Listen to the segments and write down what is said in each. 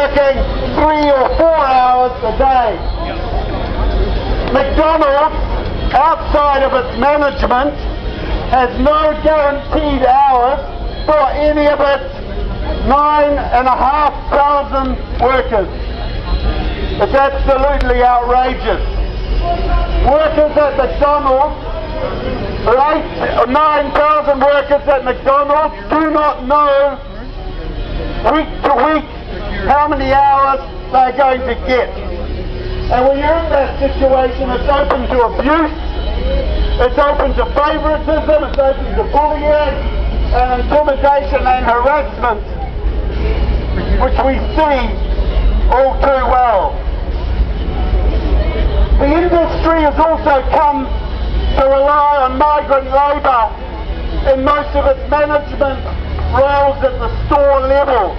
working 3 or 4 hours a day. McDonald's, outside of its management, has no guaranteed hours for any of its 9,500 workers. It's absolutely outrageous. Workers at McDonald's, 9,000 workers at McDonald's do not know week to week how many hours they're going to get. And when you're in that situation, it's open to abuse, it's open to favoritism, it's open to bullying and intimidation and harassment, which we see all too well. The industry has also come to rely on migrant labour in most of its management roles at the store level,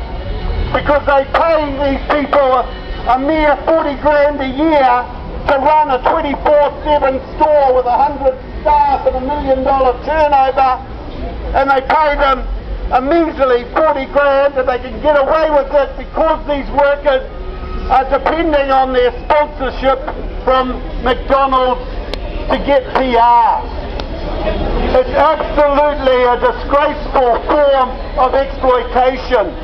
because they pay these people a mere 40 grand a year to run a 24/7 store with 100 staff and $1 million turnover, and they pay them a measly 40 grand, and they can get away with it because these workers are depending on their sponsorship from McDonald's to get PR. It's absolutely a disgraceful form of exploitation.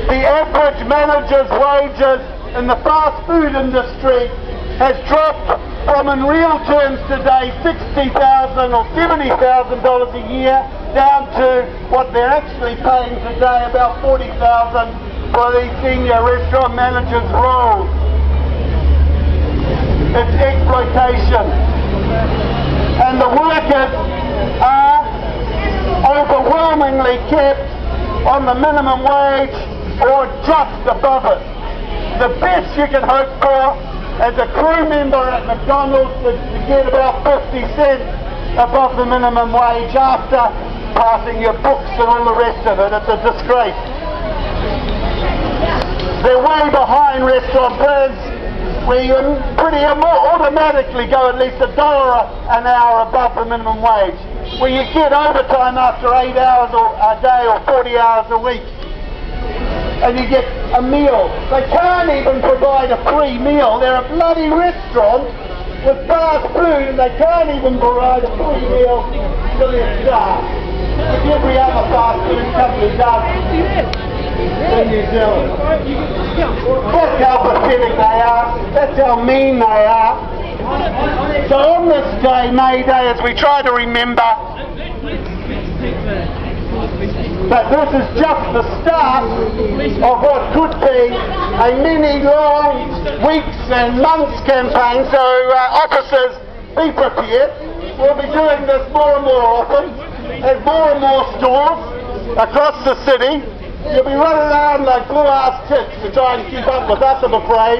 The average manager's wages in the fast food industry has dropped from, in real terms today, $60,000 or $70,000 a year down to what they're actually paying today, about $40,000 for these senior restaurant managers' roles. It's exploitation. And the workers are overwhelmingly kept on the minimum wage or just above it. The best you can hope for as a crew member at McDonald's is to get about 50 cents above the minimum wage after passing your books and all the rest of it. It's a disgrace. They're way behind restaurant brands where you pretty automatically go at least $1 an hour above the minimum wage, where you get overtime after 8 hours a day or 40 hours a week, and you get a meal. They can't even provide a free meal. They're a bloody restaurant with fast food, and they can't even provide a free meal to their staff, which every other fast food company does in New Zealand. That's how pathetic they are. That's how mean they are. So on this day, May Day, as we try to remember that this is just the start of what could be a many long weeks and months campaign, so officers, be prepared. We'll be doing this more and more often at more and more stores across the city. You'll be running around like blue-ass tits to try and keep up with us, I'm afraid.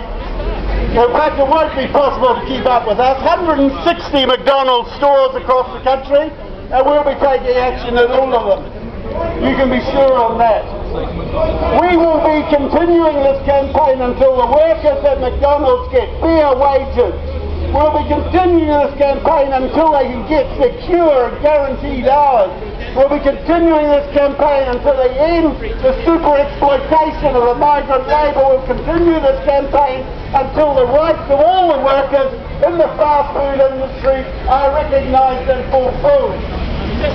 In fact, it won't be possible to keep up with us. 160 McDonald's stores across the country, and we'll be taking action at all of them. You can be sure on that. We will be continuing this campaign until the workers at McDonald's get fair wages. We'll be continuing this campaign until they can get secure and guaranteed hours. We'll be continuing this campaign until they end the super exploitation of the migrant labour. We'll continue this campaign until the rights of all the workers in the fast food industry are recognised and fulfilled.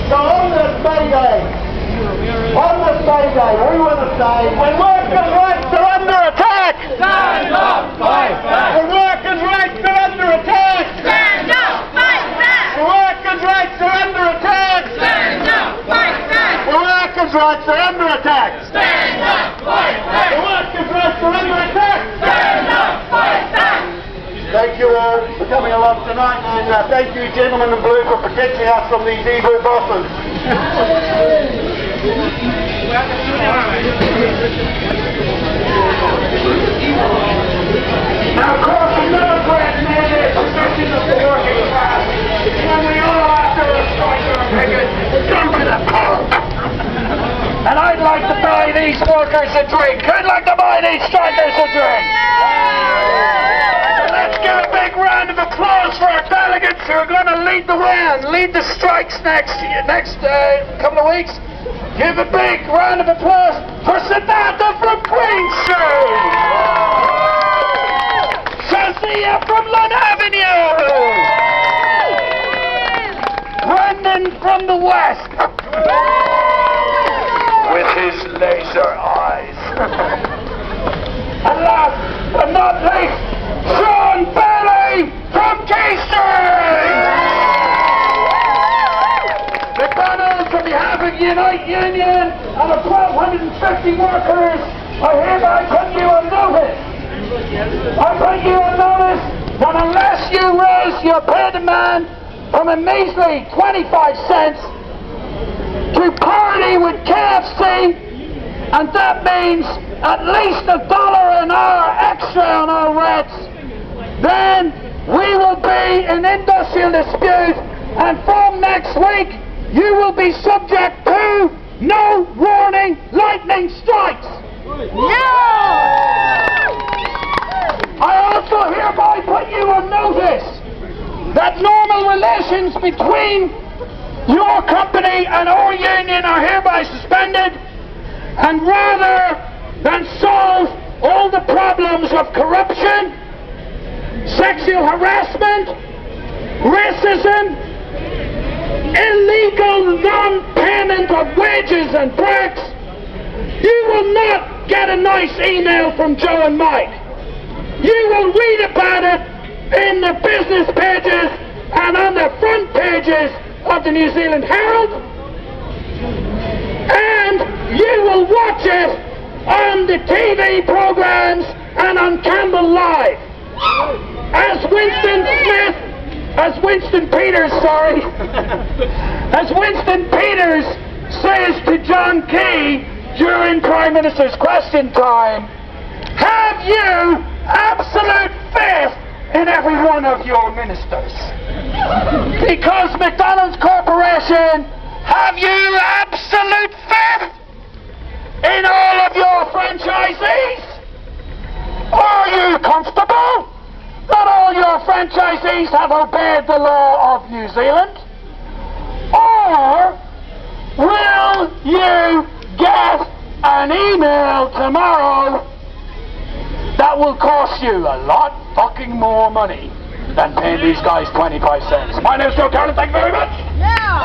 So on this May Day, we want to say, when workers' rights are under attack, stand up, fight back! When workers' rights are under attack, stand up, fight back! When workers' rights are under attack, stand up, fight back! When workers' rights are under attack, stand up, fight back! When workers' rights are under attack, stand up, fight back! Thank you all for coming along tonight, and thank you, gentlemen in blue, for protecting us from these evil bosses. Now, of course, we know great men is especially the working class. When we all have to strike our picket, come to the pump. And I'd like to buy these workers a drink. Who'd like to buy these strikers a drink? Let's give a big round of applause for our delegates who are going to lead the strikes next couple of weeks. Give a big round of applause for Siddhartha from Treen. West with his laser eyes. And last but not least, Sean Bailey from Keystreet! McDonald's, on behalf of Unite Union and of 1,250 workers, I hereby put you on notice. I put you on notice that unless you raise your pay demand from a measly 25 cents to parity with KFC, and that means at least $1 an hour extra on our rates, then we will be in industrial dispute, and from next week you will be subject to no warning lightning strikes. No! I also hereby put you on notice that normal relations between your company and our union are hereby suspended, and rather than solve all the problems of corruption, sexual harassment, racism, illegal non-payment of wages and breaks, you will not get a nice email from Joe and Mike. You will read about it in the business pages and on the front pages of the New Zealand Herald, and you will watch it on the TV programs and on Campbell Live. As Winston Peters says to John Key during Prime Minister's question time, have you absolute faith in every one of your ministers? Because McDonald's Corporation, have you absolute faith in all of your franchisees? Are you comfortable that all your franchisees have obeyed the law of New Zealand? Or will you get an email tomorrow that will cost you a lot fucking more money than paying these guys 25 cents? My name's Joe Carlin, thank you very much. Yeah.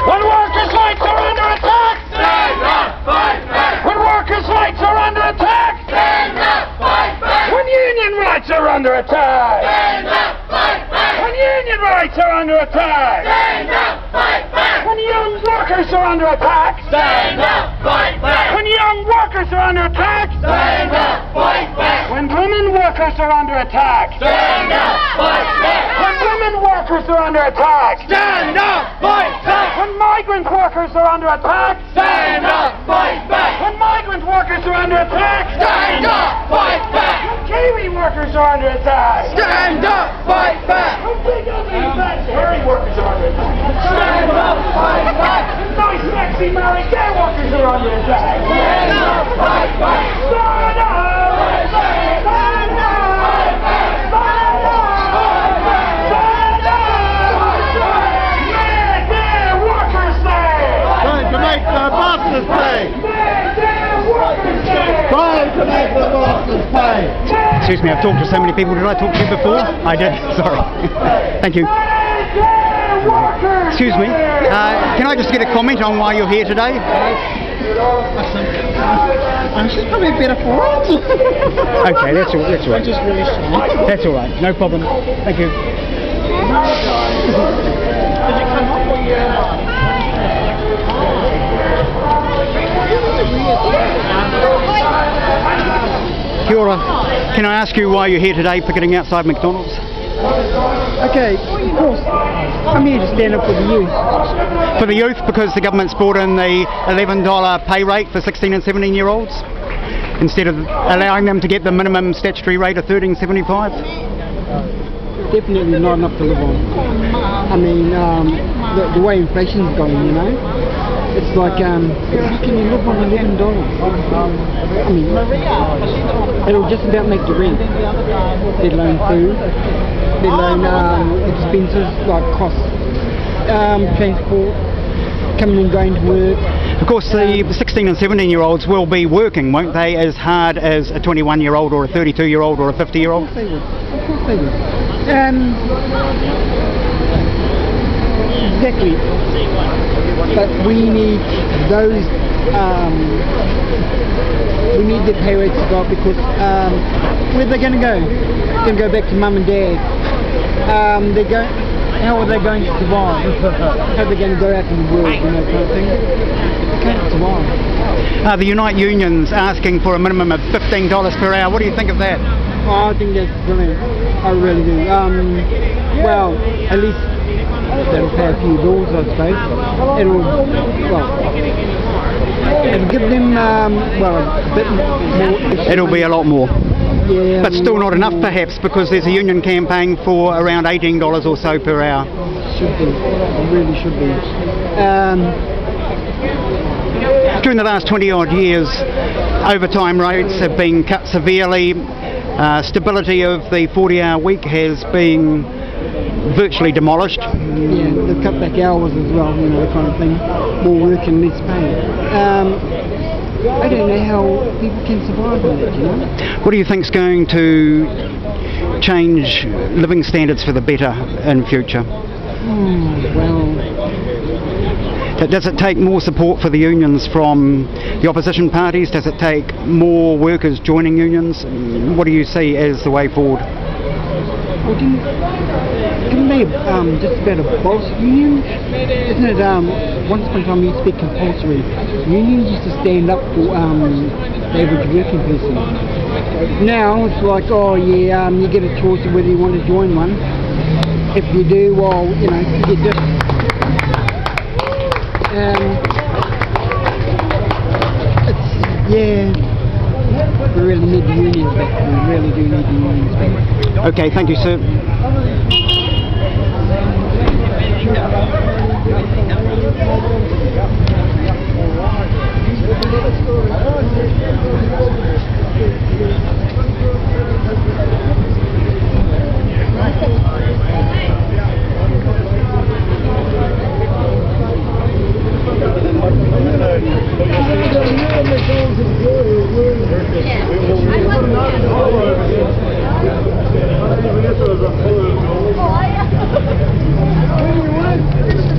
When workers' rights are under attack, Stand up, fight back. when workers' rights are under attack, Stand up, fight back. when union rights are under attack, Stand up, fight back. when union rights are under attack, Stand up, fight back. when young workers are under attack, Stand up, fight back. when young workers are under attack, Stand up, fight back. when women workers are under attack, Stand up, fight back. when women workers are under attack, Stand up, fight back. when migrant workers are under attack, Stand up, fight back. when migrant workers are under attack, Stand up, fight back. when Kiwi workers are under attack, Stand up, fight back. when big ugly fat hairy workers are under attack, Stand up, fight back. when nice sexy married gay workers are under attack, Stand up, fight back. stand up, stand up, stand up, make their workers say, Trying to make the bosses pay! make their workers say. Trying to make the bosses pay! Excuse me, I've talked to so many people. Did I talk to you before? I did, sorry. Thank you. Excuse me, can I just get a comment on why you're here today? I'm just probably better for it. Okay, that's all right. I'm just really shy. That's all right, no problem. Thank you. Kia ora. Can I ask you why you're here today picketing outside McDonald's? Okay, of course. I'm here to stand up for the youth. For the youth, because the government's brought in the $11 pay rate for 16 and 17 year olds instead of allowing them to get the minimum statutory rate of $13.75. Definitely not enough to live on. I mean, the way inflation's going, you know, it's like, how can you live on $11? I mean, it'll just about make the rent, let alone food, let alone expenses like costs, transport, coming and going to work. Of course, the 16 and 17 year olds will be working, won't they, as hard as a 21 year old or a 32 year old or a 50 year old? Of course they would. Of course they would. Exactly. But we need those. We need the pay rates to go up because where are they going to go? They're going to go back to mum and dad. How are they going to survive? How are they going to go out in the world, you know, kind of thing? They can't survive. The Unite Union's asking for a minimum of $15 per hour. What do you think of that? Oh, I think that's brilliant. I really do. Well, at least that'll pay a few bills, I suppose. It'll give them, a bit more. It'll be a lot more. Yeah, but still not enough perhaps, because there's a union campaign for around $18 or so per hour. Should be. It really should be. During the last 20 odd years, overtime rates have been cut severely. Stability of the 40-hour week has been virtually demolished. Yeah, they've cut back hours as well, you know, that kind of thing. More work and less pay. I don't know how people can survive on that, you know. What do you think's going to change living standards for the better in future? Does it take more support for the unions from the opposition parties? Does it take more workers joining unions? What do you see as the way forward? Well, can they just about a boss union? Isn't it, once upon a time you used to be compulsory. Unions used to stand up for the average working person. Now it's like, oh yeah, you get a choice of whether you want to join one. If you do, well, you know, you get this. We really need the unions back. We really do need the unions back. Okay, thank you, sir.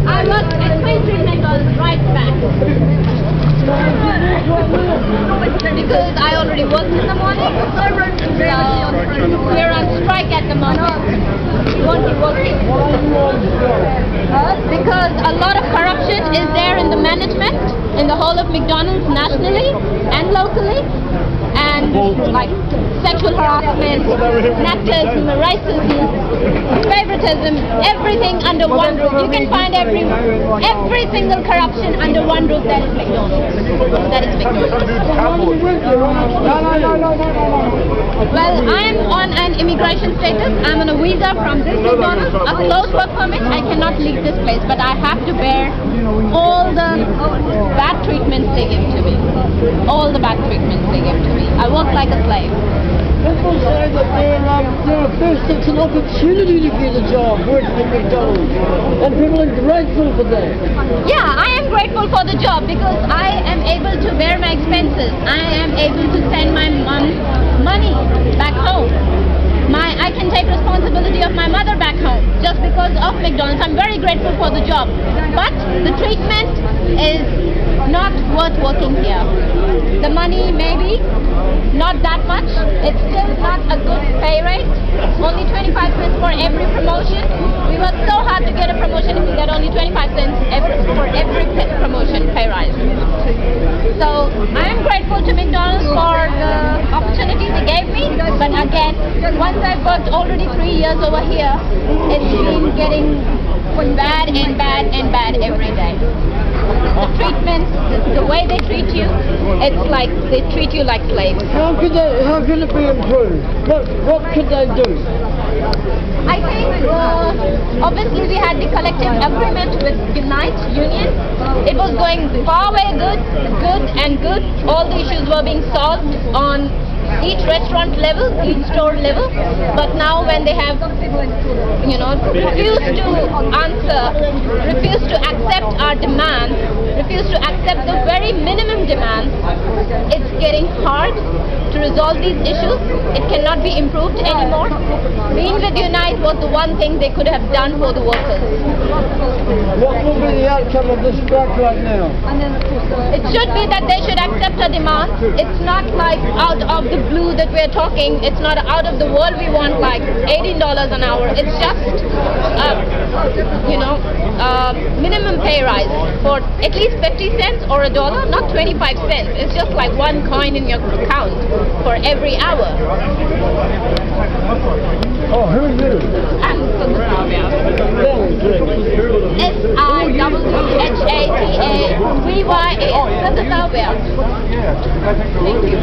I work at Treen McDonald's right back. Because I already worked in the morning, so we're on strike at the moment. We won't be working. Because a lot of corruption is there in the management, in the whole of McDonald's nationally and locally. And like sexual harassment, nepotism, racism, favoritism, everything under one roof. You can find every single corruption under one roof. That is McDonald's. That is McDonald's. Well, I'm on an immigration status. I'm on a visa from this McDonald's, a closed work permit. I cannot leave this place, but I have to bear all the bad treatments they give to me. All the bad treatments they give to me. I work like a slave. People say that they're first, it's an opportunity to get a job working at McDonald's, and people are grateful for that. Yeah, I am grateful for the job because I am able to bear my expenses. I am able to send my mom money back home. I can take responsibility of my mother back home just because of McDonald's. I'm very grateful for the job, but the treatment is not worth working here. The money maybe not that much. It's still not a good pay rate. Only 25 cents for every promotion. We work so hard to get a promotion and we get only 25 cents for every promotion pay rise. So I am grateful to McDonald's for the opportunities they gave me, but again, once I've worked already 3 years over here, it's been getting bad and bad and bad every day. The treatment, the way they treat you, it's like they treat you like slaves. How can it be improved? What could they do? I think obviously we had the collective agreement with Unite Union. It was going far way good. All the issues were being solved on each restaurant level, each store level, but now when they have, refused to answer, refused to accept our demands, refused to accept the very minimum demands, it's getting hard to resolve resolve these issues. It cannot be improved anymore. Being with Unite was the one thing they could have done for the workers. What will be the outcome of this strike right now? It should be that they should accept our demands. It's not like out of the blue that we're talking. It's not out of the world we want like $18 an hour. It's just, minimum pay rise for at least 50 cents or $1, not 25 cents. It's just like one coin in your account for every hour. Oh, who are you? I'm Sindhawhata. Sindhawhata. Thank you.